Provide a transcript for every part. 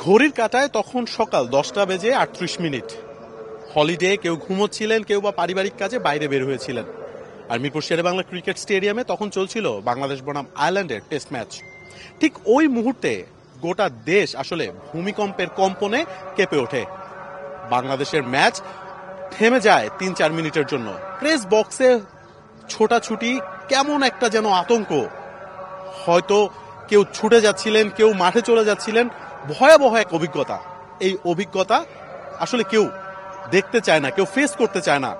ঘড়ির কাঁটায় তখন সকাল 10:38। হলিডে, কেউ ঘুমোচ্ছিলেন, কেউ বা পারিবারিক কাজে বাইরে বের হয়েছিলেন। আর মিরপুর শেরেবাংলা ক্রিকেট স্টেডিয়ামে তখন চলছিল বাংলাদেশ বনাম আয়ারল্যান্ডের টেস্ট ম্যাচ। ঠিক ওই মুহূর্তে গোটা দেশ আসলে ভূমিকম্পের কম্পনে কেঁপে ওঠে। বাংলাদেশের ম্যাচ থেমে যায় 3-4 মিনিটের জন্য। প্রেস বক্সে ছোটাছুটি, কেমন একটা যেন আতঙ্ক। হয়তো কেউ ছুটে যাচ্ছিলেন, কেউ মাঠে চলে যাচ্ছিলেন। ভয়াবহ এক অভিজ্ঞতা। এই অভিজ্ঞতা আসলে কেউ দেখতে চায় না, কেউ ফেস করতে চায় না।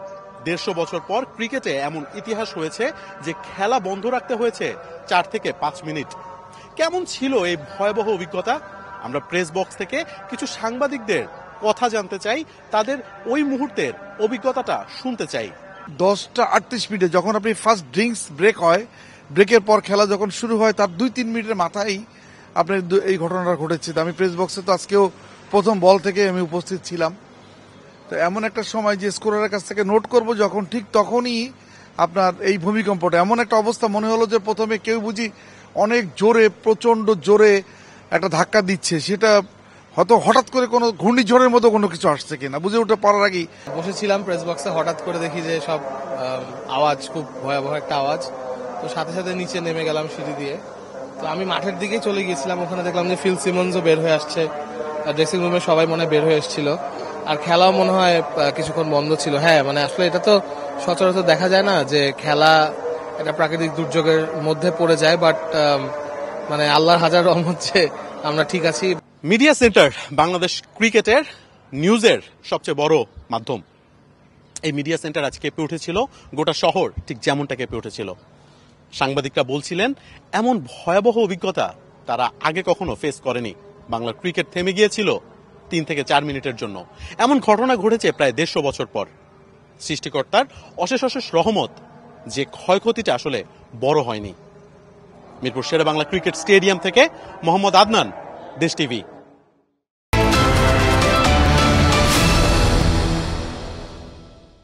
150 বছর পর ক্রিকেটে এমন ইতিহাস হয়েছে যে খেলা বন্ধ রাখতে হয়েছে 4 থেকে 5 মিনিট। কেমন ছিল এই ভয়াবহ অভিজ্ঞতা? আমরা প্রেস বক্স থেকে কিছু সাংবাদিকদের কথা জানতে চাই, তাদের ওই মুহূর্তের অভিজ্ঞতাটা শুনতে চাই। 10:38 যখন আপনি ফার্স্ট ড্রিঙ্কস ব্রেক হয়, ব্রেকের পর খেলা যখন শুরু হয় তার 2-3 মিনিটের মাথায় আপনার এই ঘটনাটা ঘটেছে। আমি প্রেস বক্সে তো আজকেও প্রথম বল থেকে আমি উপস্থিত ছিলাম। তো এমন একটা সময় যে স্কোরারের কাছ থেকে নোট করব, যখন ঠিক তখনই আপনার এই ভূমিকম্পটা, এমন একটা অবস্থা মনে হলো যে প্রথমে কেউ বুঝি অনেক জোরে, প্রচন্ড জোরে একটা ধাক্কা দিচ্ছে, সেটা হয়তো হঠাৎ করে কোনো ঘূর্ণিঝড়ের মতো কোনো কিছু আসছে কিনা বুঝে উঠে পড়ার আগেই বসেছিলাম প্রেস বক্সে, হঠাৎ করে দেখি যে সব আওয়াজ, খুব ভয়াবহ একটা আওয়াজ। তো সাথে সাথে নিচে নেমে গেলাম সিঁড়ি দিয়ে। তো আমি মাঠের দিকেই চলে গিয়েছিলাম, ওখানে দেখলাম যে ফিল সিমন্সও বের হয়ে আসছে, ড্রেসিং রুমে সবাই মনে হয় বের হয়ে এসেছিল। আর খেলাও মনে হয় কিছুক্ষণ বন্ধ ছিল। হ্যাঁ, মানে আসলে এটা তো সচরাচর দেখা যায় না যে খেলা একটা প্রাকৃতিক দুর্যোগের মধ্যে পড়ে যায়, বাট মানে আল্লাহর হাজার রহমত যে আমরা ঠিক আছি। মিডিয়া সেন্টার বাংলাদেশ ক্রিকেটের নিউজের সবচেয়ে বড় মাধ্যম। এই মিডিয়া সেন্টার আজ কেঁপে উঠেছিল, গোটা শহর ঠিক যেমনটা কেঁপে উঠেছিল। সাংবাদিকরা বলছিলেন এমন ভয়াবহ অভিজ্ঞতা তারা আগে কখনো ফেস করেনি। বাংলার ক্রিকেট থেমে গিয়েছিল 3 থেকে 4 মিনিটের জন্য। এমন ঘটনা ঘটেছে প্রায় 150 বছর পর। সৃষ্টিকর্তার অশেষ অশেষ রহমত যে ক্ষয়ক্ষতিটা আসলে বড় হয়নি। মিরপুর শেরেবাংলা ক্রিকেট স্টেডিয়াম থেকে মোহাম্মদ আদনান, দেশ টিভি।